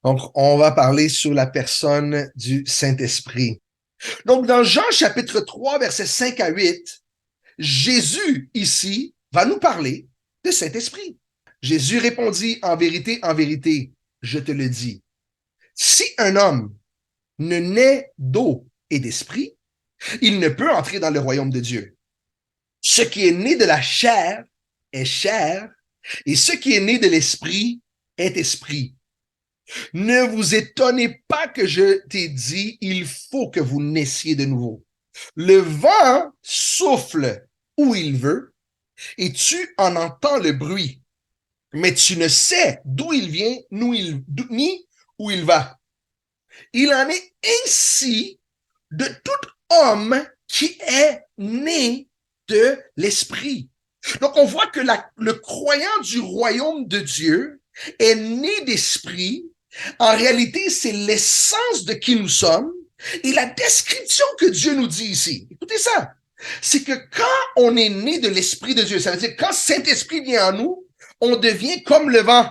Donc, on va parler sur la personne du Saint-Esprit. Donc, dans Jean chapitre 3, versets 5 à 8, Jésus, ici, va nous parler de Saint-Esprit. Jésus répondit, en vérité, je te le dis. Si un homme ne naît d'eau et d'esprit, il ne peut entrer dans le royaume de Dieu. Ce qui est né de la chair est chair, et ce qui est né de l'esprit est esprit. Ne vous étonnez pas que je t'ai dit, il faut que vous naissiez de nouveau. Le vent souffle où il veut, et tu en entends le bruit, mais tu ne sais d'où il vient, ni où il va. Il en est ainsi de tout homme qui est né de l'esprit. Donc, on voit que le croyant du royaume de Dieu est né d'esprit. En réalité, c'est l'essence de qui nous sommes et la description que Dieu nous dit ici. Écoutez ça. C'est que quand on est né de l'esprit de Dieu, ça veut dire quand Saint-Esprit vient en nous, on devient comme le vent.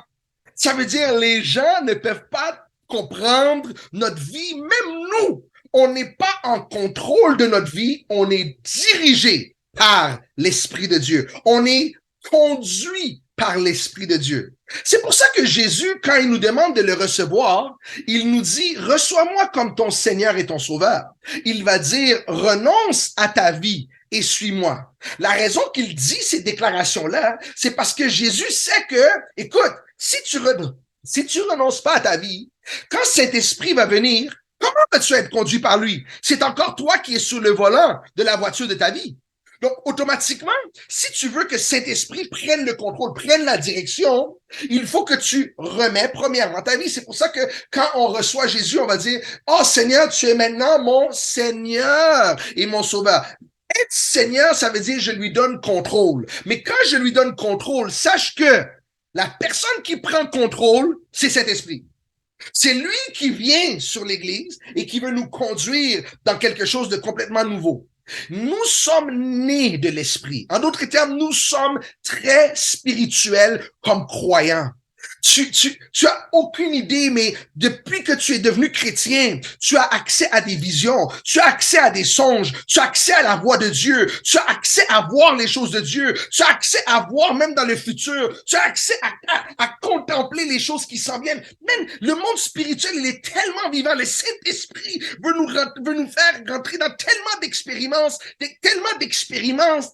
Ça veut dire les gens ne peuvent pas comprendre notre vie, même nous. On n'est pas en contrôle de notre vie, on est dirigé par l'Esprit de Dieu. On est conduit par l'Esprit de Dieu. C'est pour ça que Jésus, quand il nous demande de le recevoir, il nous dit, reçois-moi comme ton Seigneur et ton Sauveur. Il va dire, renonce à ta vie et suis-moi. La raison qu'il dit ces déclarations-là, c'est parce que Jésus sait que, écoute, si tu renonces pas à ta vie, quand Saint-Esprit va venir, comment vas-tu être conduit par lui? C'est encore toi qui es sur le volant de la voiture de ta vie. Donc, automatiquement, si tu veux que Saint-Esprit prenne le contrôle, prenne la direction, il faut que tu remets premièrement ta vie. C'est pour ça que quand on reçoit Jésus, on va dire, oh Seigneur, tu es maintenant mon Seigneur et mon Sauveur. Être Seigneur, ça veut dire je lui donne contrôle. Mais quand je lui donne contrôle, sache que la personne qui prend contrôle, c'est Saint-Esprit. C'est lui qui vient sur l'Église et qui veut nous conduire dans quelque chose de complètement nouveau. Nous sommes nés de l'Esprit. En d'autres termes, nous sommes très spirituels comme croyants. Tu as aucune idée, mais depuis que tu es devenu chrétien, tu as accès à des visions, tu as accès à des songes, tu as accès à la voix de Dieu, tu as accès à voir les choses de Dieu, tu as accès à voir même dans le futur, tu as accès à contempler les choses qui s'en viennent. Même le monde spirituel, il est tellement vivant. Le Saint-Esprit veut nous faire rentrer dans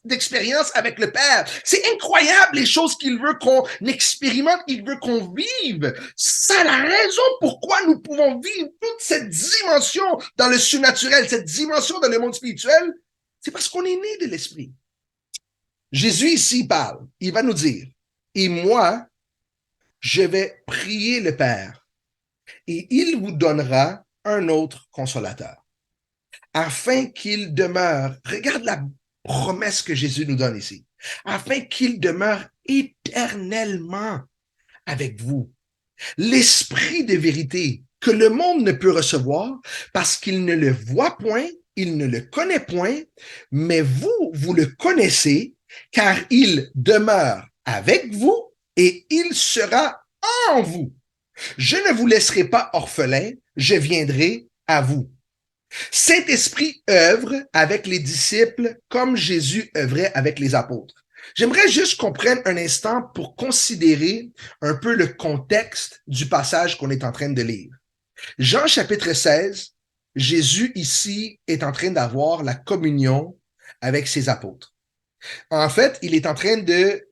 d'expériences avec le Père. C'est incroyable les choses qu'il veut qu'on expérimente, il veut qu'on vive. C'est la raison pourquoi nous pouvons vivre toute cette dimension dans le surnaturel, cette dimension dans le monde spirituel. C'est parce qu'on est né de l'Esprit. Jésus ici parle. Il va nous dire, et moi, je vais prier le Père et il vous donnera un autre consolateur afin qu'il demeure. Regarde la promesse que Jésus nous donne ici. Afin qu'il demeure éternellement avec vous. L'esprit de vérité que le monde ne peut recevoir parce qu'il ne le voit point, il ne le connaît point, mais vous, vous le connaissez car il demeure avec vous et il sera en vous. Je ne vous laisserai pas orphelin, je viendrai à vous. Saint-Esprit œuvre avec les disciples comme Jésus œuvrait avec les apôtres. J'aimerais juste qu'on prenne un instant pour considérer un peu le contexte du passage qu'on est en train de lire. Jean chapitre 16, Jésus ici est en train d'avoir la communion avec ses apôtres. En fait, il est en train de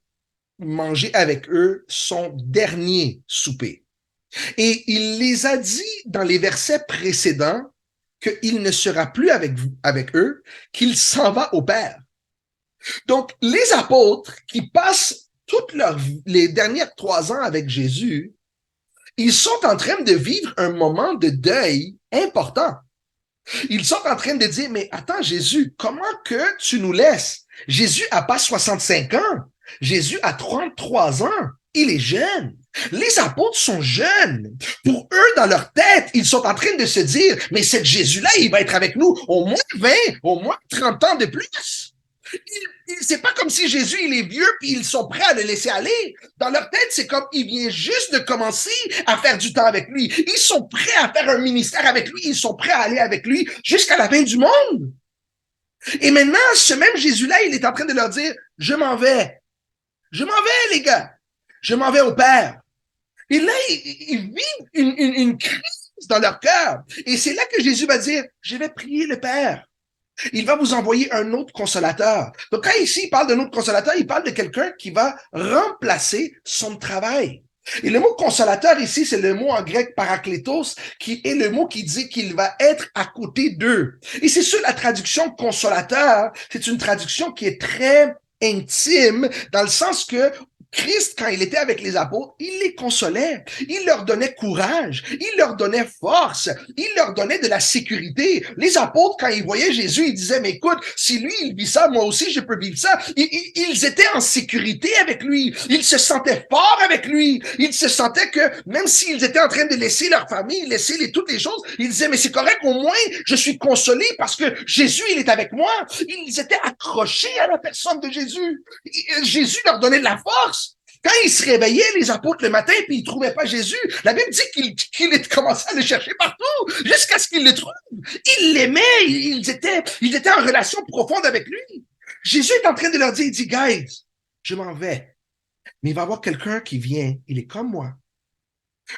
manger avec eux son dernier souper. Et il les a dit dans les versets précédents qu'il ne sera plus avec eux, qu'il s'en va au Père. Donc, les apôtres qui passent les dernières 3 ans avec Jésus, ils sont en train de vivre un moment de deuil important. Ils sont en train de dire, mais attends Jésus, comment que tu nous laisses? Jésus a pas 65 ans. Jésus a 33 ans. Il est jeune. Les apôtres sont jeunes. Pour eux, dans leur tête, ils sont en train de se dire, mais cet Jésus-là, il va être avec nous au moins 20, au moins 30 ans de plus. C'est pas comme si Jésus, il est vieux puis ils sont prêts à le laisser aller. Dans leur tête, c'est comme il vient juste de commencer à faire du temps avec lui. Ils sont prêts à faire un ministère avec lui. Ils sont prêts à aller avec lui jusqu'à la fin du monde. Et maintenant, ce même Jésus-là, il est en train de leur dire, je m'en vais. Je m'en vais, les gars. Je m'en vais au Père. Et là, ils vivent une crise dans leur cœur. Et c'est là que Jésus va dire, je vais prier le Père. Il va vous envoyer un autre consolateur. Donc, quand ici, il parle d'un autre consolateur, il parle de quelqu'un qui va remplacer son travail. Et le mot consolateur ici, c'est le mot en grec parakletos, qui est le mot qui dit qu'il va être à côté d'eux. Et c'est sûr, la traduction consolateur, c'est une traduction qui est très intime, dans le sens que Christ, quand il était avec les apôtres, il les consolait, il leur donnait courage, il leur donnait force, il leur donnait de la sécurité. Les apôtres, quand ils voyaient Jésus, ils disaient, mais écoute, si lui, il vit ça, moi aussi, je peux vivre ça. Ils étaient en sécurité avec lui, ils se sentaient forts avec lui, ils se sentaient que même s'ils étaient en train de laisser leur famille, laisser toutes les choses, ils disaient, mais c'est correct, au moins, je suis consolé parce que Jésus, il est avec moi. Ils étaient accrochés à la personne de Jésus. Jésus leur donnait de la force. Quand ils se réveillaient, les apôtres, le matin, puis ils trouvaient pas Jésus, la Bible dit qu'il commençait à le chercher partout, jusqu'à ce qu'ils le trouvent. Ils l'aimaient, ils étaient en relation profonde avec lui. Jésus est en train de leur dire, il dit, guys, je m'en vais. Mais il va y avoir quelqu'un qui vient, il est comme moi.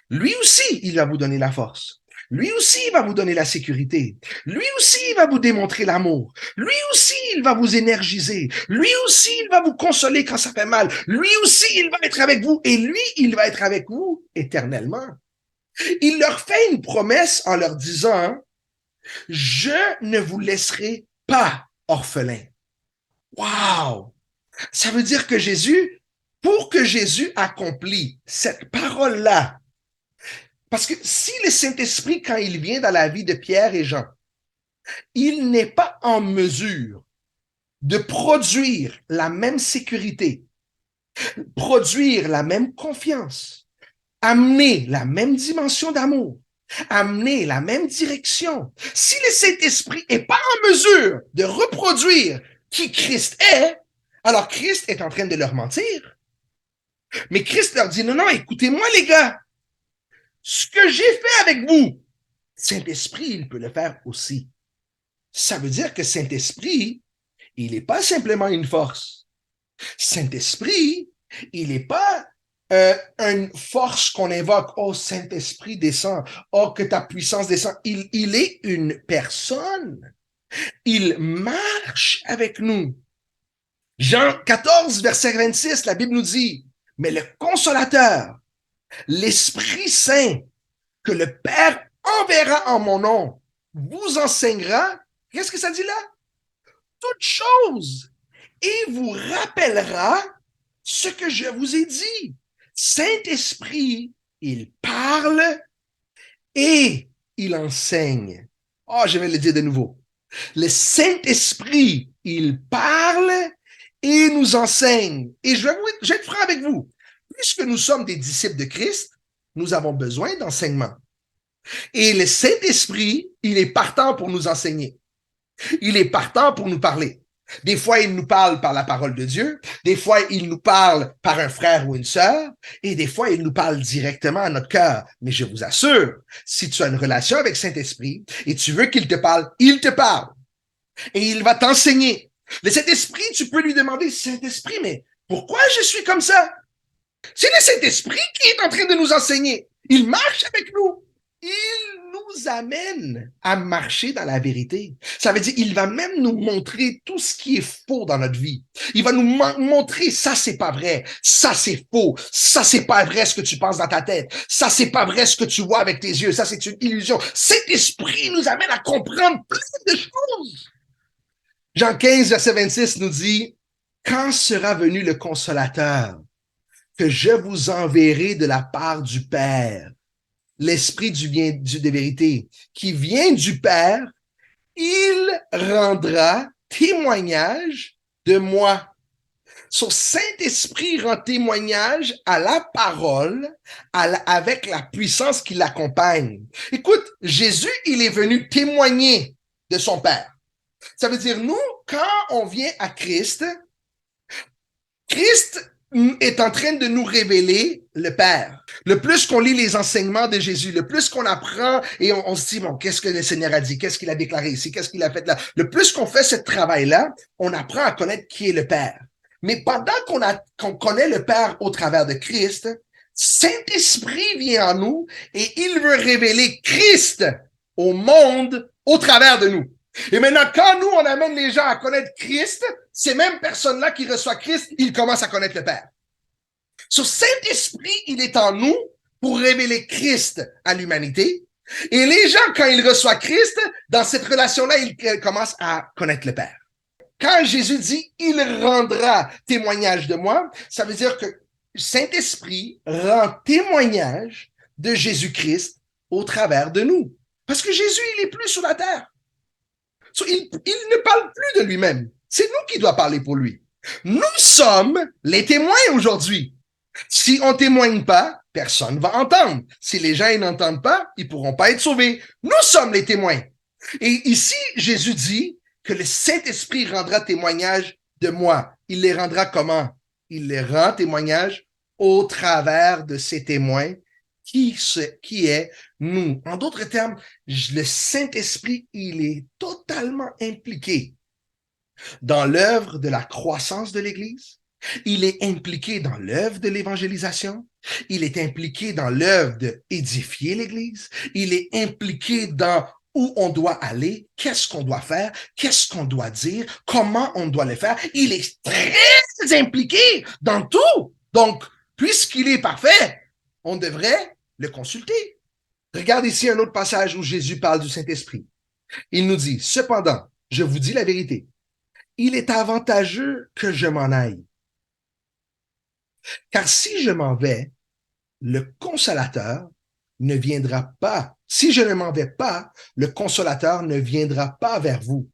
Lui aussi, il va vous donner la force. Lui aussi, il va vous donner la sécurité. Lui aussi, il va vous démontrer l'amour. Lui aussi, il va vous énergiser. Lui aussi, il va vous consoler quand ça fait mal. Lui aussi, il va être avec vous. Et lui, il va être avec vous éternellement. Il leur fait une promesse en leur disant, je ne vous laisserai pas orphelins. Wow! Ça veut dire que Jésus, pour que Jésus accomplit cette parole-là, parce que si le Saint-Esprit, quand il vient dans la vie de Pierre et Jean, il n'est pas en mesure de produire la même sécurité, produire la même confiance, amener la même dimension d'amour, amener la même direction. Si le Saint-Esprit n'est pas en mesure de reproduire qui Christ est, alors Christ est en train de leur mentir. Mais Christ leur dit, non, non, écoutez-moi les gars, ce que j'ai fait avec vous, Saint-Esprit, il peut le faire aussi. Ça veut dire que Saint-Esprit, il n'est pas simplement une force. Saint-Esprit, il n'est pas une force qu'on invoque. Oh, Saint-Esprit descend. Oh, que ta puissance descend. Il est une personne. Il marche avec nous. Jean 14, verset 26, la Bible nous dit, mais le consolateur, l'Esprit Saint, que le Père enverra en mon nom, vous enseignera, qu'est-ce que ça dit là? Toutes choses, et vous rappellera ce que je vous ai dit. Saint-Esprit, il parle et il enseigne. Oh, je vais le dire de nouveau. Le Saint-Esprit, il parle et nous enseigne. Et je vais être franc avec vous. Puisque nous sommes des disciples de Christ, nous avons besoin d'enseignement. Et le Saint-Esprit, il est partant pour nous enseigner. Il est partant pour nous parler. Des fois, il nous parle par la parole de Dieu. Des fois, il nous parle par un frère ou une sœur. Et des fois, il nous parle directement à notre cœur. Mais je vous assure, si tu as une relation avec Saint-Esprit et tu veux qu'il te parle, il te parle. Et il va t'enseigner. Le Saint-Esprit, tu peux lui demander, Saint-Esprit, mais pourquoi je suis comme ça? C'est le Saint-Esprit qui est en train de nous enseigner. Il marche avec nous. Il nous amène à marcher dans la vérité. Ça veut dire, il va même nous montrer tout ce qui est faux dans notre vie. Il va nous montrer, ça c'est pas vrai, ça c'est faux, ça c'est pas vrai ce que tu penses dans ta tête, ça c'est pas vrai ce que tu vois avec tes yeux, ça c'est une illusion. Cet esprit nous amène à comprendre plein de choses. Jean 15, verset 26 nous dit, quand sera venu le consolateur que je vous enverrai de la part du Père, l'esprit de vérité qui vient du Père, il rendra témoignage de moi. Son Saint-Esprit rend témoignage à la parole avec la puissance qui l'accompagne. Écoute, Jésus, il est venu témoigner de son Père. Ça veut dire, nous, quand on vient à Christ, Christ est en train de nous révéler le Père. Le plus qu'on lit les enseignements de Jésus, le plus qu'on apprend et on se dit, bon, qu'est-ce que le Seigneur a dit? Qu'est-ce qu'il a déclaré ici? Qu'est-ce qu'il a fait là? Le plus qu'on fait ce travail-là, on apprend à connaître qui est le Père. Mais pendant qu'on connaît le Père au travers de Christ, Saint-Esprit vient en nous et il veut révéler Christ au monde au travers de nous. Et maintenant, quand nous, on amène les gens à connaître Christ, ces mêmes personnes-là qui reçoivent Christ, ils commencent à connaître le Père. Ce Saint-Esprit, il est en nous pour révéler Christ à l'humanité. Et les gens, quand ils reçoivent Christ, dans cette relation-là, ils commencent à connaître le Père. Quand Jésus dit « il rendra témoignage de moi », ça veut dire que Saint-Esprit rend témoignage de Jésus-Christ au travers de nous. Parce que Jésus, il est plus sur la terre. Il ne parle plus de lui-même. C'est nous qui doit parler pour lui. Nous sommes les témoins aujourd'hui. Si on témoigne pas, personne va entendre. Si les gens n'entendent pas, ils pourront pas être sauvés. Nous sommes les témoins. Et ici, Jésus dit que le Saint-Esprit rendra témoignage de moi. Il les rendra comment? Il les rend témoignage au travers de ces témoins qui est nous. En d'autres termes, le Saint-Esprit, il est totalement impliqué dans l'œuvre de la croissance de l'Église. Il est impliqué dans l'œuvre de l'évangélisation. Il est impliqué dans l'œuvre d'édifier l'Église. Il est impliqué dans où on doit aller, qu'est-ce qu'on doit faire, qu'est-ce qu'on doit dire, comment on doit le faire. Il est très impliqué dans tout. Donc, puisqu'il est parfait, on devrait le consulter. Regarde ici un autre passage où Jésus parle du Saint-Esprit. Il nous dit, cependant, je vous dis la vérité, il est avantageux que je m'en aille. Car si je m'en vais, le Consolateur ne viendra pas. Si je ne m'en vais pas, le Consolateur ne viendra pas vers vous.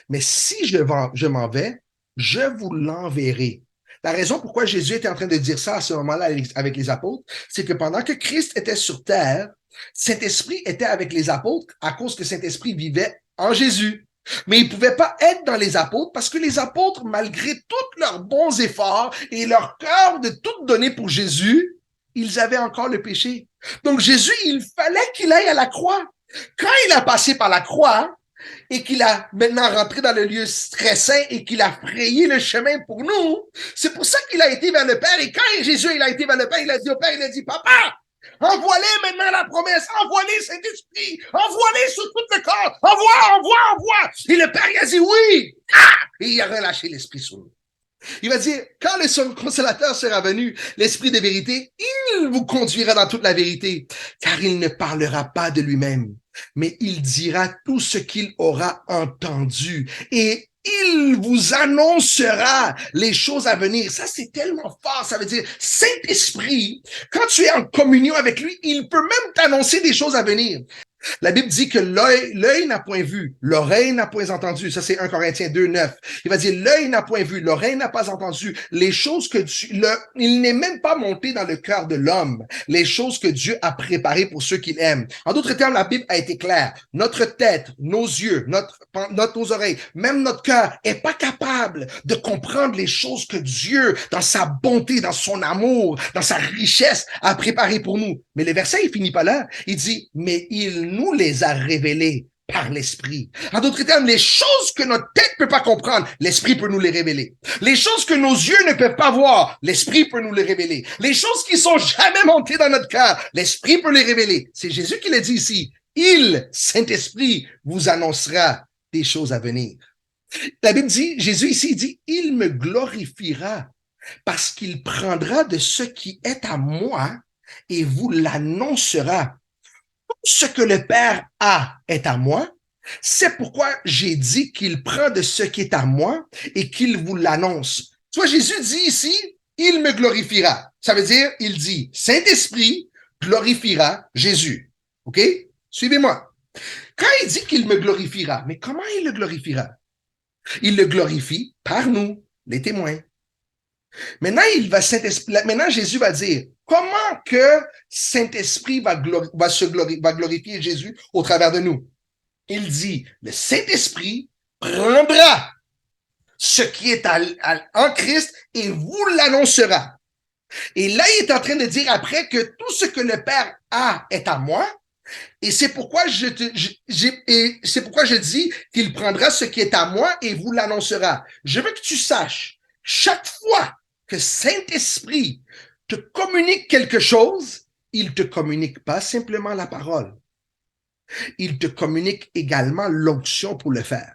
Mais si je m'en vais, je vous l'enverrai. La raison pourquoi Jésus était en train de dire ça à ce moment-là avec les apôtres, c'est que pendant que Christ était sur terre, Saint-Esprit était avec les apôtres à cause que Saint-Esprit vivait en Jésus. Mais il ne pouvait pas être dans les apôtres parce que les apôtres, malgré tous leurs bons efforts et leur cœur de tout donner pour Jésus, ils avaient encore le péché. Donc Jésus, il fallait qu'il aille à la croix. Quand il a passé par la croix et qu'il a maintenant rentré dans le lieu très saint et qu'il a frayé le chemin pour nous, c'est pour ça qu'il a été vers le Père. Et quand Jésus il a été vers le Père, il a dit au Père, il a dit, Papa, envoie-les maintenant la promesse, envoie-les Saint-Esprit, envoie-les sur tout le corps, envoie. Et le Père, il a dit oui. Et il a relâché l'Esprit sur nous. Il va dire, quand le Consolateur sera venu, l'Esprit de vérité, il vous conduira dans toute la vérité, car il ne parlera pas de lui-même, mais il dira tout ce qu'il aura entendu et il vous annoncera les choses à venir. Ça, c'est tellement fort. Ça veut dire, Saint-Esprit, quand tu es en communion avec lui, il peut même t'annoncer des choses à venir. La Bible dit que l'œil n'a point vu, l'oreille n'a point entendu. Ça, c'est 1 Corinthiens 2, 9. Il va dire, l'œil n'a point vu, l'oreille n'a pas entendu. Les choses que il n'est même pas monté dans le cœur de l'homme. Les choses que Dieu a préparées pour ceux qu'il aime. En d'autres termes, la Bible a été claire. Notre tête, nos yeux, nos oreilles, même notre cœur est pas capable de comprendre les choses que Dieu, dans sa bonté, dans son amour, dans sa richesse, a préparées pour nous. Mais le verset, il finit pas là. Il dit, mais il nous les a révélés par l'Esprit. En d'autres termes, les choses que notre tête ne peut pas comprendre, l'Esprit peut nous les révéler. Les choses que nos yeux ne peuvent pas voir, l'Esprit peut nous les révéler. Les choses qui sont jamais montées dans notre cœur, l'Esprit peut les révéler. C'est Jésus qui l'a dit ici. Il, Saint-Esprit, vous annoncera des choses à venir. La Bible dit, Jésus ici dit, il me glorifiera parce qu'il prendra de ce qui est à moi et vous l'annoncera. Ce que le Père a est à moi. C'est pourquoi j'ai dit qu'il prend de ce qui est à moi et qu'il vous l'annonce. Tu vois, Jésus dit ici, il me glorifiera. Ça veut dire, il dit, Saint-Esprit glorifiera Jésus. OK? Suivez-moi. Quand il dit qu'il me glorifiera, mais comment il le glorifiera? Il le glorifie par nous, les témoins. Maintenant, maintenant, Jésus va dire, comment que Saint-Esprit va glorifier Jésus au travers de nous? Il dit, le Saint-Esprit prendra ce qui est en Christ et vous l'annoncera. Et là, il est en train de dire après que tout ce que le Père a est à moi. Et c'est pourquoi c'est pourquoi je dis qu'il prendra ce qui est à moi et vous l'annoncera. Je veux que tu saches, chaque fois que Saint-Esprit te communique quelque chose, il te communique pas simplement la parole. Il te communique également l'onction pour le faire.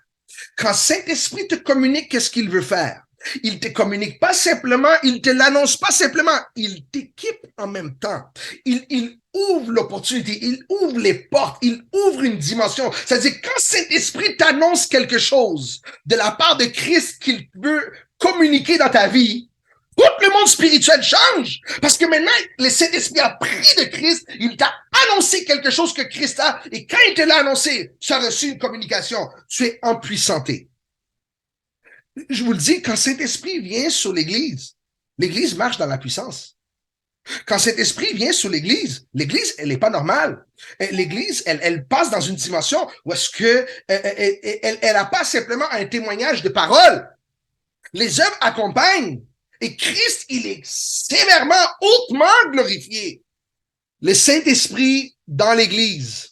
Quand Saint-Esprit te communique qu'est-ce qu'il veut faire, il te communique pas simplement, il te l'annonce pas simplement, il t'équipe en même temps. Il ouvre l'opportunité, il ouvre les portes, il ouvre une dimension. C'est-à-dire, quand Saint-Esprit t'annonce quelque chose de la part de Christ qu'il veut communiquer dans ta vie, tout le monde spirituel change. Parce que maintenant, le Saint-Esprit a pris de Christ, il t'a annoncé quelque chose que Christ a, et quand il te l'a annoncé, tu as reçu une communication. Tu es empuissanté. Je vous le dis, quand Saint-Esprit vient sur l'Église, l'Église marche dans la puissance. Quand Saint-Esprit vient sur l'Église, l'Église, elle n'est pas normale. L'Église, elle passe dans une dimension où est-ce que elle n'a pas simplement un témoignage de parole. Les œuvres accompagnent. Et Christ, il est sévèrement, hautement glorifié. Le Saint-Esprit dans l'Église.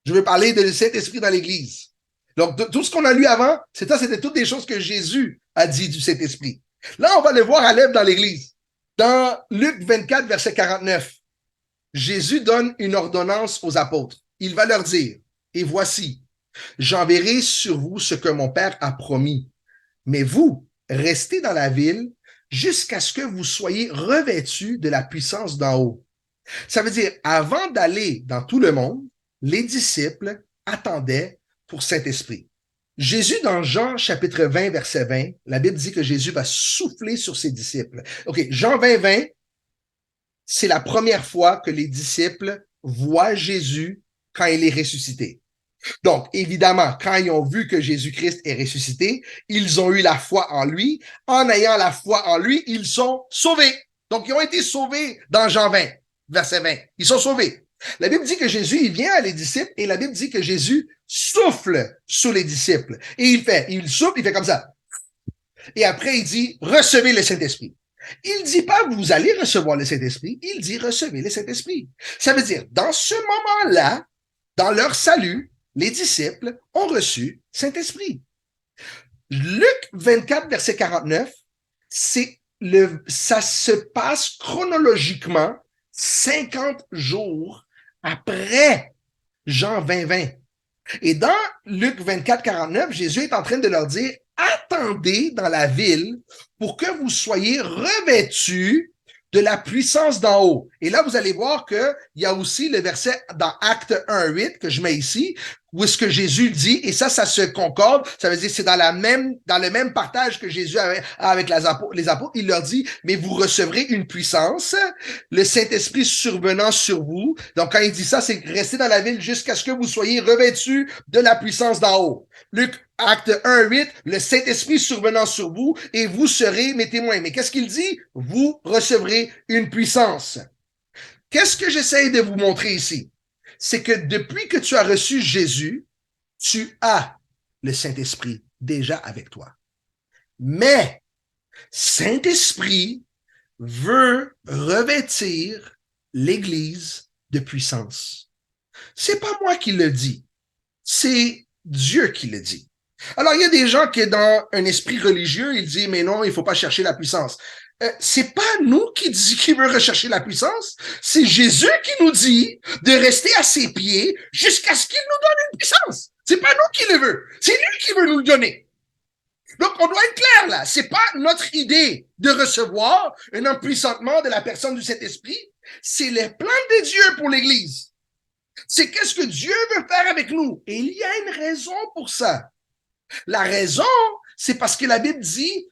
Je veux parler de le Saint-Esprit dans l'Église. Donc, tout ce qu'on a lu avant, c'était toutes des choses que Jésus a dit du Saint-Esprit. Là, on va le voir à l'œuvre dans l'Église. Dans Luc 24, verset 49, Jésus donne une ordonnance aux apôtres. Il va leur dire, et voici, j'enverrai sur vous ce que mon Père a promis. Mais vous, restez dans la ville jusqu'à ce que vous soyez revêtus de la puissance d'en haut. Ça veut dire, avant d'aller dans tout le monde, les disciples attendaient pour Saint-Esprit. Jésus, dans Jean chapitre 20, verset 20, la Bible dit que Jésus va souffler sur ses disciples. OK, Jean 20, 20, c'est la première fois que les disciples voient Jésus quand il est ressuscité. Donc, évidemment, quand ils ont vu que Jésus-Christ est ressuscité, ils ont eu la foi en lui. En ayant la foi en lui, ils sont sauvés. Donc, ils ont été sauvés dans Jean 20, verset 20. Ils sont sauvés. La Bible dit que Jésus, il vient à les disciples et la Bible dit que Jésus souffle sur les disciples. Et il souffle, il fait comme ça. Et après, il dit, recevez le Saint-Esprit. Il dit pas, vous allez recevoir le Saint-Esprit. Il dit, recevez le Saint-Esprit. Ça veut dire, dans ce moment-là, dans leur salut, les disciples ont reçu Saint-Esprit. Luc 24, verset 49, ça se passe chronologiquement 50 jours après Jean 20, 20. Et dans Luc 24, 49, Jésus est en train de leur dire, attendez dans la ville pour que vous soyez revêtus de la puissance d'en haut. Et là, vous allez voir qu'il y a aussi le verset dans Acte 1, 8 que je mets ici, où est-ce que Jésus dit, et ça se concorde, ça veut dire c'est dans le même partage que Jésus avait avec les apôtres, il leur dit, mais vous recevrez une puissance, le Saint-Esprit survenant sur vous. Donc, quand il dit ça, c'est rester dans la ville jusqu'à ce que vous soyez revêtus de la puissance d'en haut. Luc, Acte 1, 8, le Saint-Esprit survenant sur vous, et vous serez mes témoins. Mais qu'est-ce qu'il dit? Vous recevrez une puissance. Qu'est-ce que j'essaie de vous montrer ici? C'est que depuis que tu as reçu Jésus, tu as le Saint-Esprit déjà avec toi. Mais Saint-Esprit veut revêtir l'Église de puissance. C'est pas moi qui le dis, c'est Dieu qui le dit. Alors, il y a des gens qui, dans un esprit religieux, ils disent, mais non, il faut pas chercher la puissance. C'est pas nous qui veut rechercher la puissance, c'est Jésus qui nous dit de rester à ses pieds jusqu'à ce qu'il nous donne une puissance. C'est pas nous qui le veut, c'est lui qui veut nous le donner. Donc, on doit être clair là, c'est pas notre idée de recevoir un empuissantement de la personne du Saint-Esprit, c'est le plan de Dieu pour l'Église. C'est qu'est-ce que Dieu veut faire avec nous. Et il y a une raison pour ça. La raison, c'est parce que la Bible dit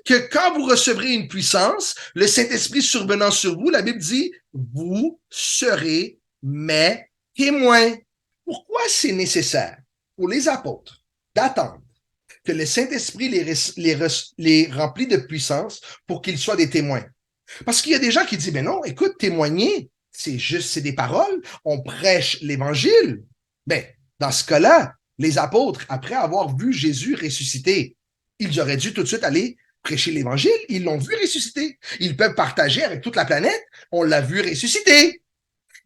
que quand vous recevrez une puissance, le Saint-Esprit survenant sur vous, la Bible dit, vous serez mes témoins. Pourquoi c'est nécessaire pour les apôtres d'attendre que le Saint-Esprit les remplit de puissance pour qu'ils soient des témoins? Parce qu'il y a des gens qui disent, mais non, écoute, témoigner, c'est des paroles, on prêche l'Évangile. Ben, dans ce cas-là, les apôtres, après avoir vu Jésus ressuscité, Ils auraient dû tout de suite aller prêcher l'Évangile. Ils l'ont vu ressusciter. Ils peuvent partager avec toute la planète. On l'a vu ressusciter.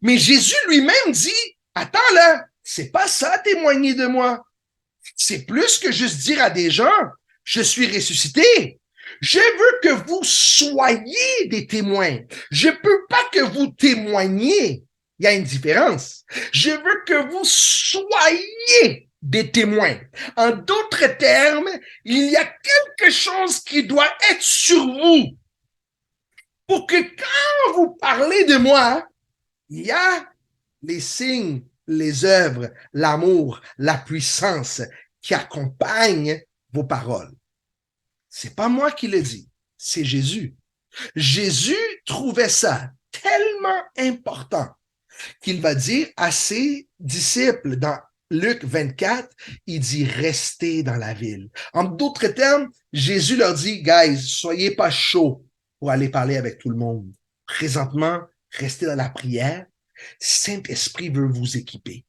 Mais Jésus lui-même dit, attends là, c'est pas ça témoigner de moi. C'est plus que juste dire à des gens, je suis ressuscité. Je veux que vous soyez des témoins. Je peux pas que vous témoigniez. Il y a une différence. Je veux que vous soyez des témoins. En d'autres termes, il y a quelque chose qui doit être sur vous pour que quand vous parlez de moi, il y a les signes, les œuvres, l'amour, la puissance qui accompagnent vos paroles. C'est pas moi qui le dis, c'est Jésus. Jésus trouvait ça tellement important qu'il va dire à ses disciples dans Luc 24, il dit restez dans la ville. En d'autres termes, Jésus leur dit, guys, soyez pas chauds pour aller parler avec tout le monde. Présentement, restez dans la prière. Saint-Esprit veut vous équiper.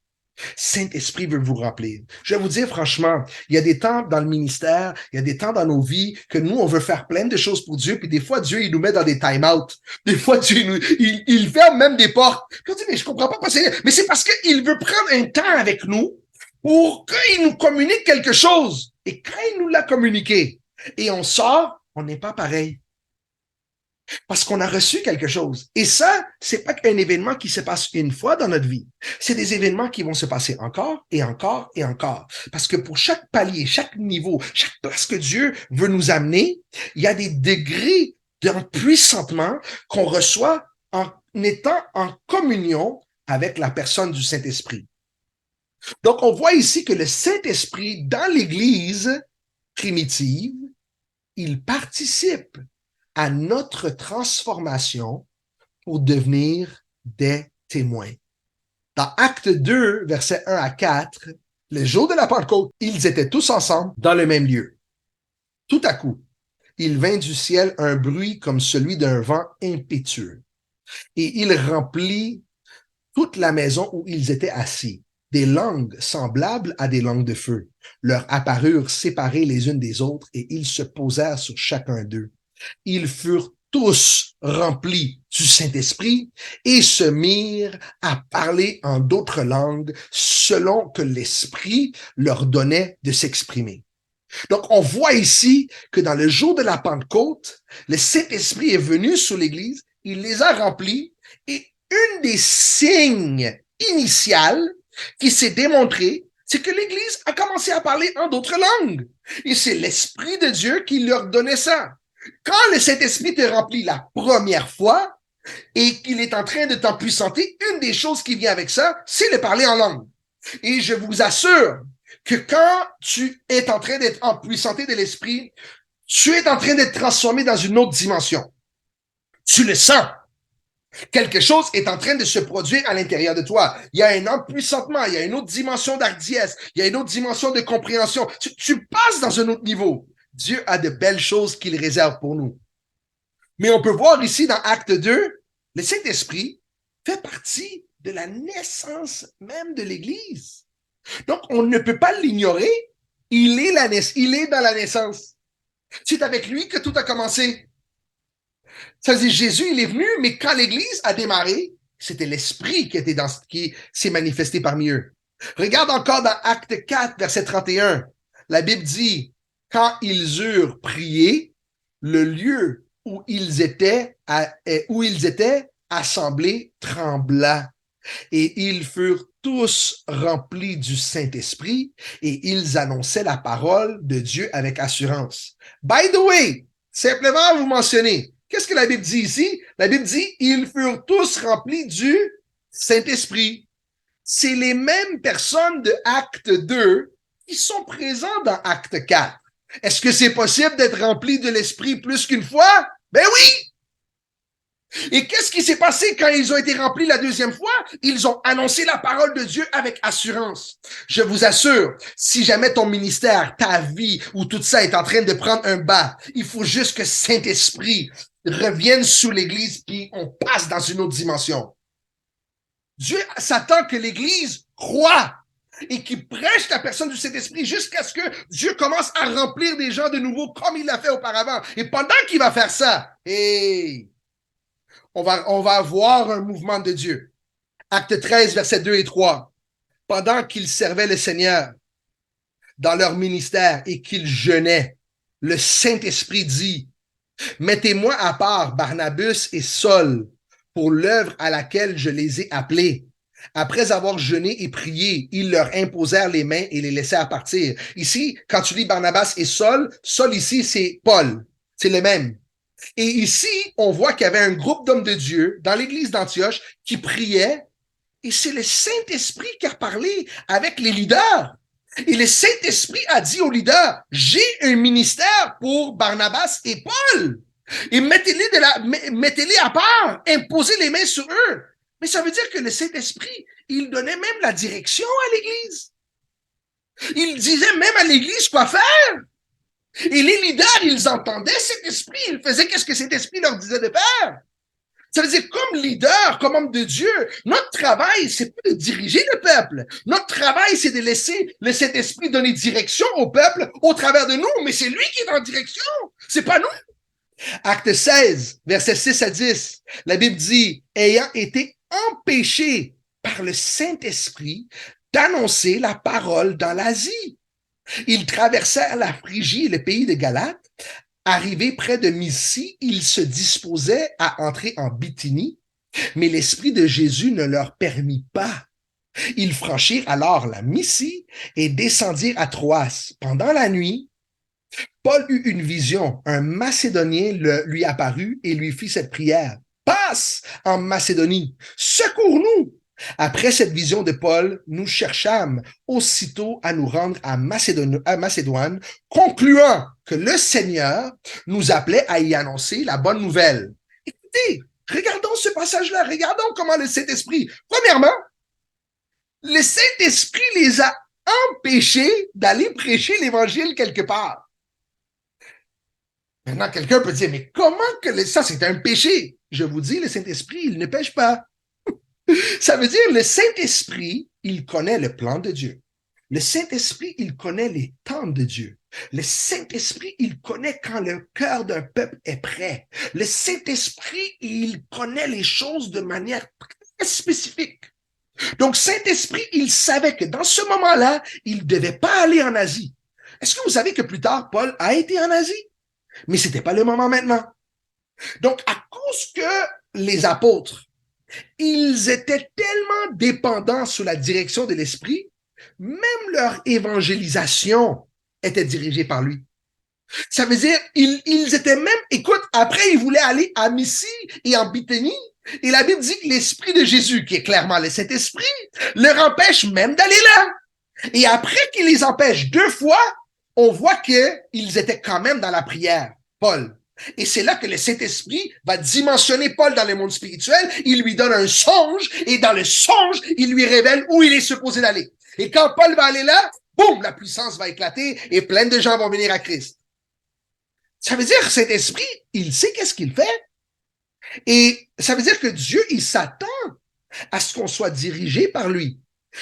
Saint-Esprit veut vous remplir. Je vais vous dire franchement, il y a des temps dans le ministère, il y a des temps dans nos vies que nous, on veut faire plein de choses pour Dieu, puis des fois, Dieu, il nous met dans des time-out. Des fois, Dieu, il ferme même des portes. Puis on dit, mais je comprends pas pourquoi c'est... Mais c'est parce qu'il veut prendre un temps avec nous pour qu'il nous communique quelque chose. Et quand il nous l'a communiqué, et on sort, on n'est pas pareil. Parce qu'on a reçu quelque chose. Et ça, c'est pas qu'un événement qui se passe une fois dans notre vie. C'est des événements qui vont se passer encore et encore et encore. Parce que pour chaque palier, chaque niveau, chaque place que Dieu veut nous amener, il y a des degrés d'empuissantement qu'on reçoit en étant en communion avec la personne du Saint-Esprit. Donc, on voit ici que le Saint-Esprit, dans l'Église primitive, il participe à notre transformation pour devenir des témoins. Dans Acte 2, versets 1 à 4, le jour de la Pentecôte, ils étaient tous ensemble dans le même lieu. Tout à coup, il vint du ciel un bruit comme celui d'un vent impétueux, et il remplit toute la maison où ils étaient assis. Des langues semblables à des langues de feu leur apparurent séparées les unes des autres, et ils se posèrent sur chacun d'eux. Ils furent tous remplis du Saint-Esprit et se mirent à parler en d'autres langues selon que l'Esprit leur donnait de s'exprimer. Donc, on voit ici que dans le jour de la Pentecôte, le Saint-Esprit est venu sur l'Église, il les a remplis et une des signes initiales qui s'est démontré, c'est que l'Église a commencé à parler en d'autres langues. Et c'est l'Esprit de Dieu qui leur donnait ça. Quand le Saint-Esprit te remplit la première fois et qu'il est en train de t'empuissanter, une des choses qui vient avec ça, c'est le parler en langue. Et je vous assure que quand tu es en train d'être empuissanté de l'Esprit, tu es en train d'être transformé dans une autre dimension. Tu le sens. Quelque chose est en train de se produire à l'intérieur de toi. Il y a un empuissantement, il y a une autre dimension d'hardiesse, il y a une autre dimension de compréhension. Tu passes dans un autre niveau. Dieu a de belles choses qu'il réserve pour nous. Mais on peut voir ici dans Acte 2, le Saint-Esprit fait partie de la naissance même de l'Église. Donc, on ne peut pas l'ignorer. Il est dans la naissance. C'est avec lui que tout a commencé. Ça veut dire Jésus, il est venu, mais quand l'Église a démarré, c'était l'Esprit qui s'est manifesté parmi eux. Regarde encore dans Acte 4, verset 31. La Bible dit, quand ils eurent prié, le lieu où ils étaient assemblés trembla. Et ils furent tous remplis du Saint-Esprit et ils annonçaient la parole de Dieu avec assurance. By the way, simplement vous mentionner, qu'est-ce que la Bible dit ici? La Bible dit, ils furent tous remplis du Saint-Esprit. C'est les mêmes personnes de Acte 2 qui sont présents dans Acte 4. Est-ce que c'est possible d'être rempli de l'Esprit plus qu'une fois? Ben oui! Et qu'est-ce qui s'est passé quand ils ont été remplis la deuxième fois? Ils ont annoncé la parole de Dieu avec assurance. Je vous assure, si jamais ton ministère, ta vie ou tout ça est en train de prendre un bas, il faut juste que Saint-Esprit revienne sous l'Église puis on passe dans une autre dimension. Dieu s'attend que l'Église croit. et qui prêche la personne du Saint-Esprit jusqu'à ce que Dieu commence à remplir des gens de nouveau comme il l'a fait auparavant. Et pendant qu'il va faire ça, hey, on va avoir un mouvement de Dieu. Acte 13, versets 2 et 3. Pendant qu'ils servaient le Seigneur dans leur ministère et qu'ils jeûnaient, le Saint-Esprit dit, mettez-moi à part Barnabas et Saul pour l'œuvre à laquelle je les ai appelés. Après avoir jeûné et prié, ils leur imposèrent les mains et les laissèrent partir. Ici, quand tu lis Barnabas et Saul, Saul ici, c'est Paul. C'est le même. Et ici, on voit qu'il y avait un groupe d'hommes de Dieu dans l'église d'Antioche qui priait, et c'est le Saint-Esprit qui a parlé avec les leaders. Et le Saint-Esprit a dit aux leaders, j'ai un ministère pour Barnabas et Paul. Et mettez-les à part, imposez les mains sur eux. Mais ça veut dire que le Saint-Esprit, il donnait même la direction à l'Église. Il disait même à l'Église quoi faire. Et les leaders, ils entendaient cet esprit, ils faisaient qu'est-ce que cet esprit leur disait de faire. Ça veut dire, comme leader, comme homme de Dieu, notre travail, c'est pas de diriger le peuple. Notre travail, c'est de laisser le Saint-Esprit donner direction au peuple au travers de nous, mais c'est lui qui est en direction. C'est pas nous. Acte 16, versets 6 à 10, la Bible dit, ayant été empêchés par le Saint-Esprit d'annoncer la parole dans l'Asie. Ils traversèrent la Phrygie et le pays de Galate. Arrivés près de Mysie, ils se disposaient à entrer en Bithynie, mais l'Esprit de Jésus ne leur permit pas. Ils franchirent alors la Mysie et descendirent à Troas. Pendant la nuit, Paul eut une vision. Un Macédonien lui apparut et lui fit cette prière. Passe en Macédonie, secours-nous. Après cette vision de Paul, nous cherchâmes aussitôt à nous rendre à Macédoine, concluant que le Seigneur nous appelait à y annoncer la bonne nouvelle. Écoutez, regardons ce passage-là, regardons comment le Saint-Esprit, premièrement, le Saint-Esprit les a empêchés d'aller prêcher l'Évangile quelque part. Maintenant, quelqu'un peut dire, mais comment que ça, c'est un péché? Je vous dis, le Saint-Esprit, il ne pêche pas. Ça veut dire, le Saint-Esprit, il connaît le plan de Dieu. Le Saint-Esprit, il connaît les temps de Dieu. Le Saint-Esprit, il connaît quand le cœur d'un peuple est prêt. Le Saint-Esprit, il connaît les choses de manière très spécifique. Donc, Saint-Esprit, il savait que dans ce moment-là, il ne devait pas aller en Asie. Est-ce que vous savez que plus tard, Paul a été en Asie? Mais c'était pas le moment maintenant. Donc, à cause que les apôtres, ils étaient tellement dépendants sous la direction de l'Esprit, même leur évangélisation était dirigée par lui. Ça veut dire, ils étaient même, écoute, après, ils voulaient aller à Mysie et en Bithynie, et la Bible dit que l'Esprit de Jésus, qui est clairement le Saint-Esprit, leur empêche même d'aller là. Et après qu'il les empêche 2 fois, on voit qu'ils étaient quand même dans la prière, Paul. Et c'est là que le Saint-Esprit va dimensionner Paul dans le monde spirituel. Il lui donne un songe et dans le songe, il lui révèle où il est supposé d'aller. Et quand Paul va aller là, boum, la puissance va éclater et plein de gens vont venir à Christ. Ça veut dire que cet esprit, il sait qu'est-ce qu'il fait. Et ça veut dire que Dieu, il s'attend à ce qu'on soit dirigé par lui.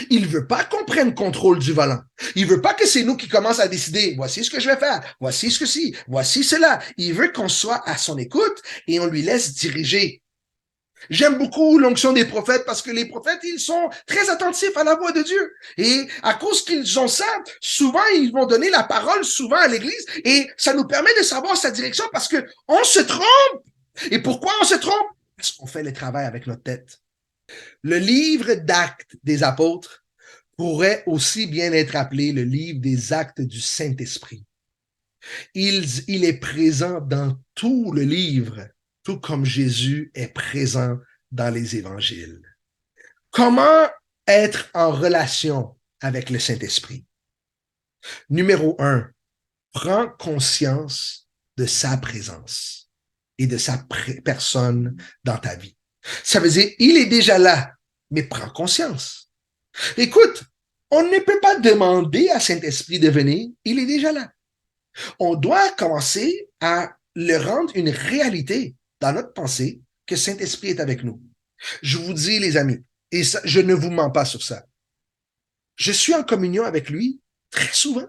Il veut pas qu'on prenne contrôle du volant. Il veut pas que c'est nous qui commençons à décider, voici ce que je vais faire, voici ce que si, voici cela. Il veut qu'on soit à son écoute et on lui laisse diriger. J'aime beaucoup l'onction des prophètes parce que les prophètes, ils sont très attentifs à la voix de Dieu. Et à cause qu'ils ont ça, souvent, ils vont donner la parole souvent à l'Église et ça nous permet de savoir sa direction parce que on se trompe. Et pourquoi on se trompe? Parce qu'on fait le travail avec notre tête. Le livre d'Actes des apôtres pourrait aussi bien être appelé le livre des actes du Saint-Esprit. Il est présent dans tout le livre, tout comme Jésus est présent dans les évangiles. Comment être en relation avec le Saint-Esprit? Numéro 1, prends conscience de sa présence et de sa personne dans ta vie. Ça veut dire, il est déjà là, mais prends conscience. Écoute, on ne peut pas demander à Saint-Esprit de venir, il est déjà là. On doit commencer à le rendre une réalité dans notre pensée que Saint-Esprit est avec nous. Je vous dis, les amis, et ça, je ne vous mens pas sur ça. Je suis en communion avec lui très souvent.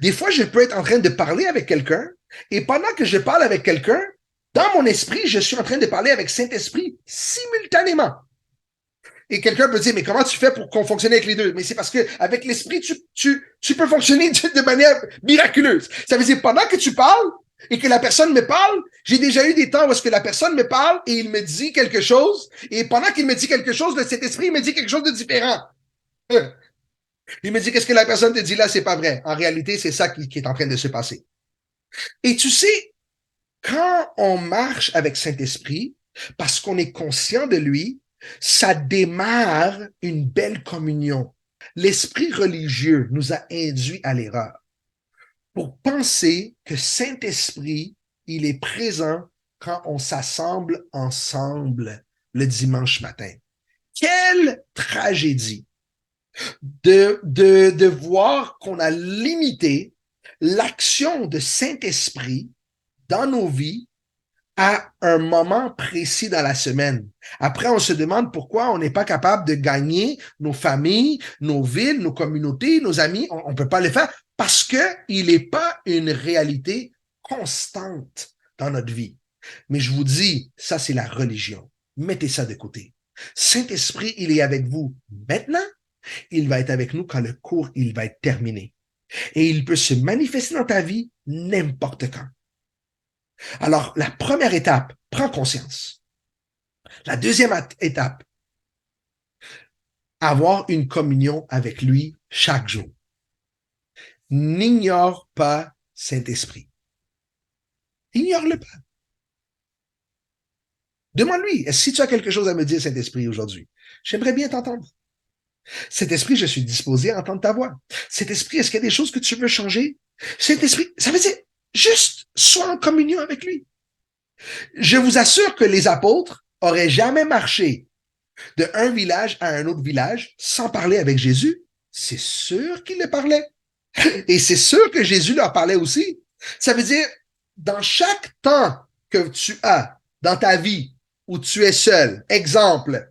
Des fois, je peux être en train de parler avec quelqu'un et pendant que je parle avec quelqu'un, dans mon esprit, je suis en train de parler avec Saint-Esprit simultanément. Et quelqu'un peut dire, mais comment tu fais pour qu'on fonctionne avec les deux? Mais c'est parce que avec l'esprit, tu peux fonctionner de manière miraculeuse. Ça veut dire, pendant que tu parles et que la personne me parle, j'ai déjà eu des temps où est-ce que la personne me parle et il me dit quelque chose. Et pendant qu'il me dit quelque chose, le Saint-Esprit me dit quelque chose de différent. Il me dit, qu'est-ce que la personne te dit là, c'est pas vrai. En réalité, c'est ça qui est en train de se passer. Et tu sais, quand on marche avec Saint-Esprit, parce qu'on est conscient de lui, ça démarre une belle communion. L'esprit religieux nous a induits à l'erreur pour penser que Saint-Esprit, il est présent quand on s'assemble ensemble le dimanche matin. Quelle tragédie de voir qu'on a limité l'action de Saint-Esprit dans nos vies à un moment précis dans la semaine. Après, on se demande pourquoi on n'est pas capable de gagner nos familles, nos villes, nos communautés, nos amis. On ne peut pas le faire parce qu'il n'est pas une réalité constante dans notre vie. Mais je vous dis, ça, c'est la religion. Mettez ça de côté. Saint-Esprit, il est avec vous maintenant. Il va être avec nous quand le cours, il va être terminé. Et il peut se manifester dans ta vie n'importe quand. Alors, la première étape, prends conscience. La deuxième étape, avoir une communion avec lui chaque jour. N'ignore pas Saint-Esprit. Ignore-le pas. Demande-lui, est-ce que tu as quelque chose à me dire, Saint-Esprit, aujourd'hui? J'aimerais bien t'entendre. Saint-Esprit, je suis disposé à entendre ta voix. Saint-Esprit, est-ce qu'il y a des choses que tu veux changer? Saint-Esprit, ça veut dire juste sois en communion avec lui. Je vous assure que les apôtres auraient jamais marché de un village à un autre village sans parler avec Jésus. C'est sûr qu'ils le parlaient. Et c'est sûr que Jésus leur parlait aussi. Ça veut dire, dans chaque temps que tu as dans ta vie où tu es seul, exemple,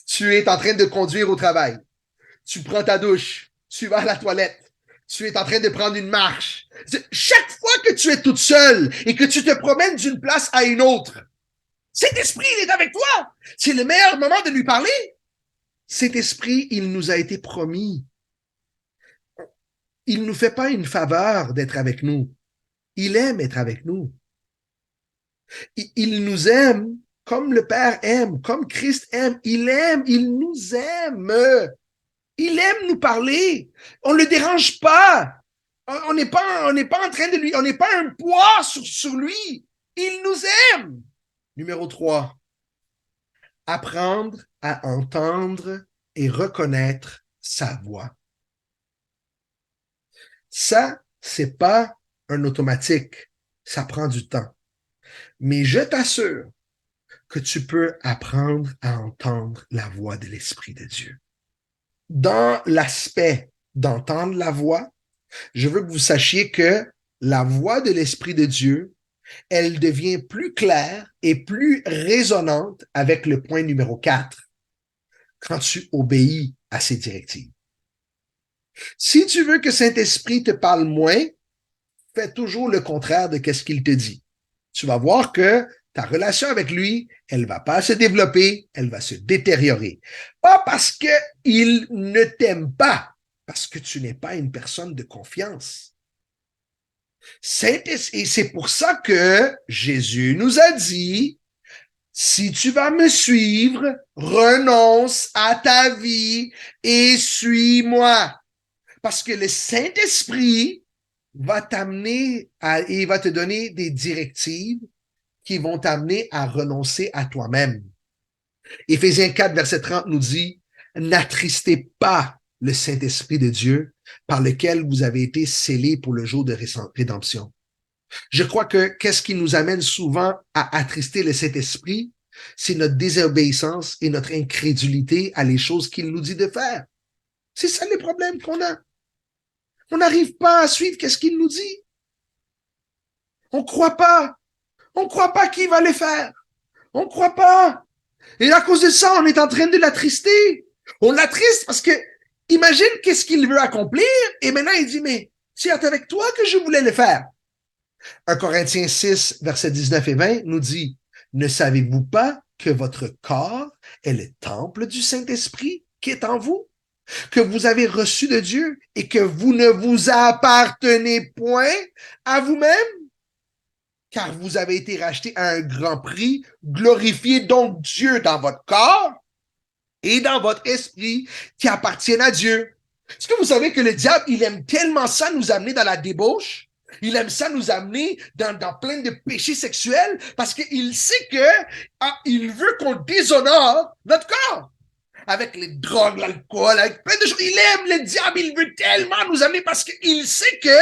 tu es en train de conduire au travail, tu prends ta douche, tu vas à la toilette, tu es en train de prendre une marche. Chaque fois que tu es toute seule et que tu te promènes d'une place à une autre, cet esprit, il est avec toi. C'est le meilleur moment de lui parler. Cet esprit, il nous a été promis. Il ne nous fait pas une faveur d'être avec nous. Il aime être avec nous. Il nous aime comme le Père aime, comme Christ aime. Il aime, il nous aime. Il aime nous parler. On ne le dérange pas. On n'est pas en train de lui, on n'est pas un poids sur lui. Il nous aime. Numéro 3. Apprendre à entendre et reconnaître sa voix. Ça, c'est pas un automatique. Ça prend du temps. Mais je t'assure que tu peux apprendre à entendre la voix de l'Esprit de Dieu. Dans l'aspect d'entendre la voix, je veux que vous sachiez que la voix de l'Esprit de Dieu, elle devient plus claire et plus résonante avec le point numéro 4, quand tu obéis à ses directives. Si tu veux que Saint-Esprit te parle moins, fais toujours le contraire de ce qu'il te dit. Tu vas voir que ta relation avec lui, elle va pas se développer, elle va se détériorer. Pas parce qu'il ne t'aime pas, parce que tu n'es pas une personne de confiance. Et c'est pour ça que Jésus nous a dit, si tu vas me suivre, renonce à ta vie et suis-moi. Parce que le Saint-Esprit va t'amener et il va te donner des directives qui vont t'amener à renoncer à toi-même. Éphésiens 4, verset 30 nous dit, n'attristez pas le Saint-Esprit de Dieu par lequel vous avez été scellés pour le jour de rédemption. Je crois que qu'est-ce qui nous amène souvent à attrister le Saint-Esprit, c'est notre désobéissance et notre incrédulité à les choses qu'il nous dit de faire. C'est ça les problèmes qu'on a. On n'arrive pas à suivre qu'est-ce qu'il nous dit. On croit pas. On croit pas qu'il va les faire. On croit pas. Et à cause de ça, on est en train de l'attrister. On l'attriste parce que Imagine qu'est-ce qu'il veut accomplir et maintenant il dit, mais c'est avec toi que je voulais le faire. 1 Corinthiens 6, versets 19 et 20 nous dit, ne savez-vous pas que votre corps est le temple du Saint-Esprit qui est en vous, que vous avez reçu de Dieu et que vous ne vous appartenez point à vous-même, car vous avez été racheté à un grand prix. Glorifiez donc Dieu dans votre corps et dans votre esprit qui appartiennent à Dieu. Est-ce que vous savez que le diable, il aime tellement ça nous amener dans la débauche? Il aime ça nous amener dans plein de péchés sexuels parce qu'il sait que il veut qu'on déshonore notre corps. Avec les drogues, l'alcool, avec plein de choses. Il aime le diable, il veut tellement nous amener parce qu'il sait que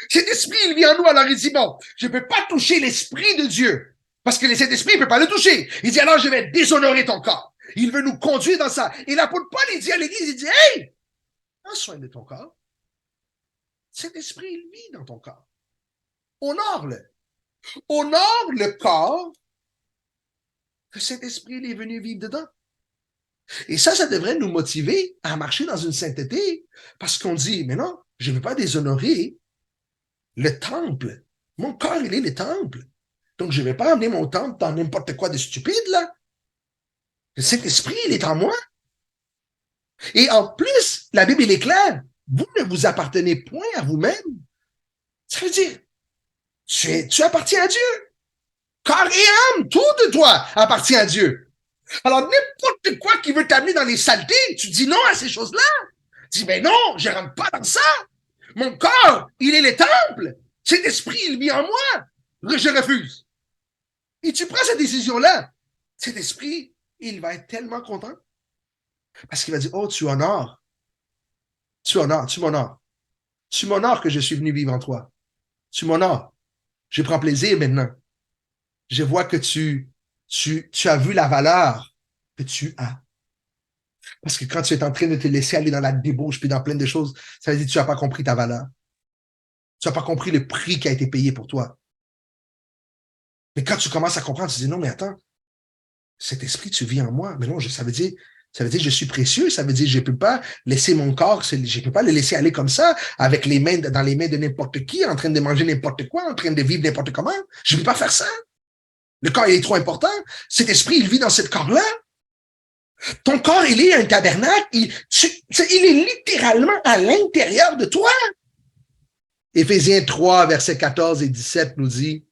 cet esprit, il vit en nous. Alors il dit, bon, je ne peux pas toucher l'esprit de Dieu parce que cet esprit, il ne peut pas le toucher. Il dit, alors je vais déshonorer ton corps. Il veut nous conduire dans ça. Et l'apôtre Paul, il dit à l'église, il dit, hey, prends soin de ton corps. Cet esprit, il vit dans ton corps. Honore-le. Honore le corps que cet esprit il est venu vivre dedans. Et ça devrait nous motiver à marcher dans une sainteté parce qu'on dit, mais non, je ne veux pas déshonorer le temple. Mon corps, il est le temple. Donc, je ne vais pas amener mon temple dans n'importe quoi de stupide, là. Le Saint-Esprit, il est en moi. Et en plus, la Bible, il est claire. Vous ne vous appartenez point à vous-même. Ça veut dire, tu appartiens à Dieu. Corps et âme, tout de toi appartient à Dieu. Alors, n'importe quoi qui veut t'amener dans les saletés, tu dis non à ces choses-là. Tu dis, mais non, je ne rentre pas dans ça. Mon corps, il est le temple. Cet esprit, il vit en moi. Je refuse. Et tu prends cette décision-là. Cet esprit, il va être tellement content. Parce qu'il va dire, oh, tu honores. Tu honores, tu m'honores. Tu m'honores que je suis venu vivre en toi. Tu m'honores. Je prends plaisir maintenant. Je vois que tu as vu la valeur que tu as. Parce que quand tu es en train de te laisser aller dans la débauche puis dans plein de choses, ça veut dire que tu n'as pas compris ta valeur. Tu n'as pas compris le prix qui a été payé pour toi. Mais quand tu commences à comprendre, tu dis non, mais attends, cet esprit, tu vis en moi. Mais non, ça veut dire que je suis précieux. Ça veut dire que je ne peux pas laisser mon corps, je ne peux pas le laisser aller comme ça, avec les mains dans les mains de n'importe qui, en train de manger n'importe quoi, en train de vivre n'importe comment. Je ne peux pas faire ça. Le corps, il est trop important. Cet esprit, il vit dans ce corps-là. Ton corps, il est un tabernacle. Il est littéralement à l'intérieur de toi. Éphésiens 3, versets 14 et 17 nous dit,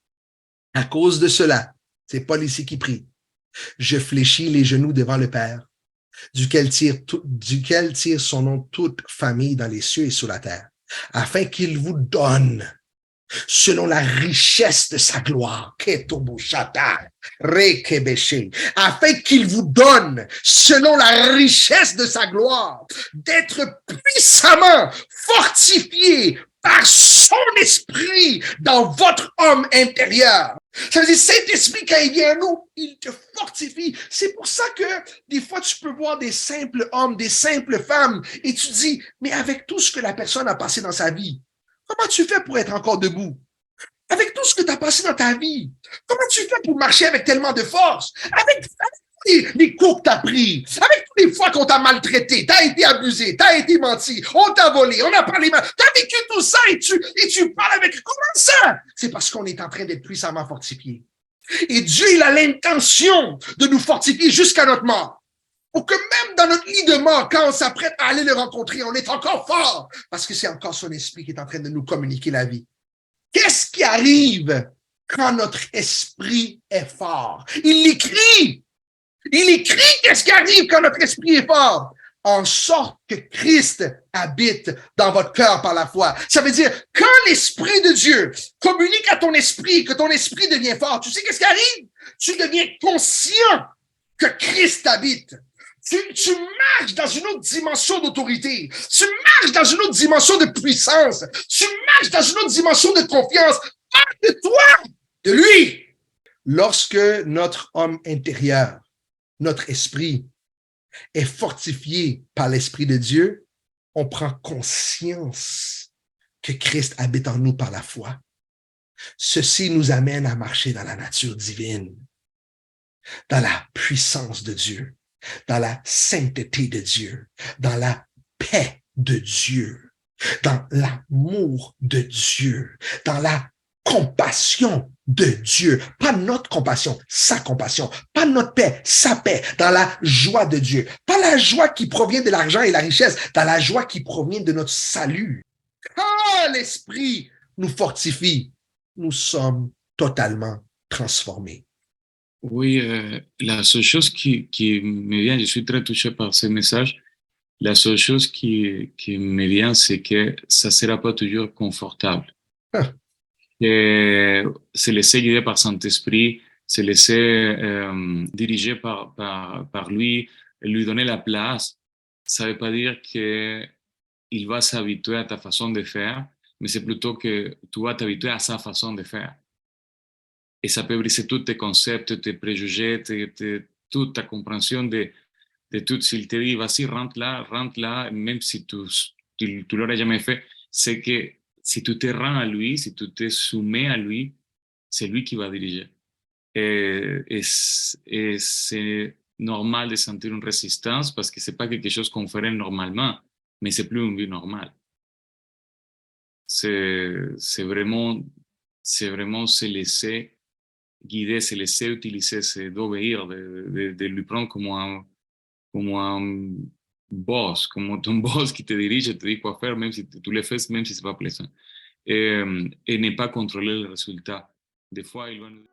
à cause de cela, c'est Paul ici qui prie, je fléchis les genoux devant le Père, duquel tire son nom toute famille dans les cieux et sur la terre, afin qu'il vous donne, selon la richesse de sa gloire, afin qu'il vous donne, selon la richesse de sa gloire, d'être puissamment fortifié par son esprit dans votre homme intérieur. Ça veut dire, Saint-Esprit, quand il vient à nous, il te fortifie. C'est pour ça que des fois, tu peux voir des simples hommes, des simples femmes, et tu dis, mais avec tout ce que la personne a passé dans sa vie, comment tu fais pour être encore debout? Avec tout ce que tu as passé dans ta vie, comment tu fais pour marcher avec tellement de force? Avec les coups que tu as pris, avec toutes les fois qu'on t'a maltraité, tu as été abusé, tu as été menti, on t'a volé, on a parlé mal, tu as vécu tout ça et tu parles avec... Comment ça? C'est parce qu'on est en train d'être puissamment fortifié. Et Dieu, il a l'intention de nous fortifier jusqu'à notre mort. Pour que même dans notre lit de mort, quand on s'apprête à aller le rencontrer, on est encore fort parce que c'est encore son esprit qui est en train de nous communiquer la vie. Qu'est-ce qui arrive quand notre esprit est fort? Il écrit qu'est-ce qui arrive quand notre esprit est fort. En sorte que Christ habite dans votre cœur par la foi. Ça veut dire, quand l'Esprit de Dieu communique à ton esprit, que ton esprit devient fort, tu sais qu'est-ce qui arrive? Tu deviens conscient que Christ habite. Tu marches dans une autre dimension d'autorité. Tu marches dans une autre dimension de puissance. Tu marches dans une autre dimension de confiance. Pas de toi, de lui. Lorsque notre homme intérieur, notre esprit, est fortifié par l'Esprit de Dieu, on prend conscience que Christ habite en nous par la foi. Ceci nous amène à marcher dans la nature divine, dans la puissance de Dieu, dans la sainteté de Dieu, dans la paix de Dieu, dans l'amour de Dieu, dans la compassion de Dieu, pas notre compassion, sa compassion, pas notre paix, sa paix, dans la joie de Dieu, pas la joie qui provient de l'argent et la richesse, dans la joie qui provient de notre salut. Quand l'Esprit nous fortifie, nous sommes totalement transformés. Oui, la seule chose qui me vient, je suis très touché par ce message. La seule chose qui me vient, c'est que ça sera pas toujours confortable. Ah, Et se laisser guider par Saint-Esprit, se laisser diriger par lui donner la place, ça veut pas dire que il va s'habituer à ta façon de faire, mais c'est plutôt que tu vas t'habituer à sa façon de faire. Et ça peut briser tous tes concepts, tes préjugés, toute ta compréhension de tout. S'il te dit, vas-y, rentre là, même si tu l'aurais jamais fait, c'est que si tu te rends à lui, si tu te soumets à lui, c'est lui qui va diriger. Et c'est normal de sentir une résistance parce que c'est pas quelque chose qu'on ferait normalement, mais c'est plus une vie normale. C'est c'est vraiment se laisser guider, se laisser utiliser, c'est d'obéir, de lui prendre como un boss, como ton boss qui te dirige et te dit quoi faire, même si tu le fais, même si c'est pas plaisant. Et ne pas contrôler le résultat. Des fois, il va nous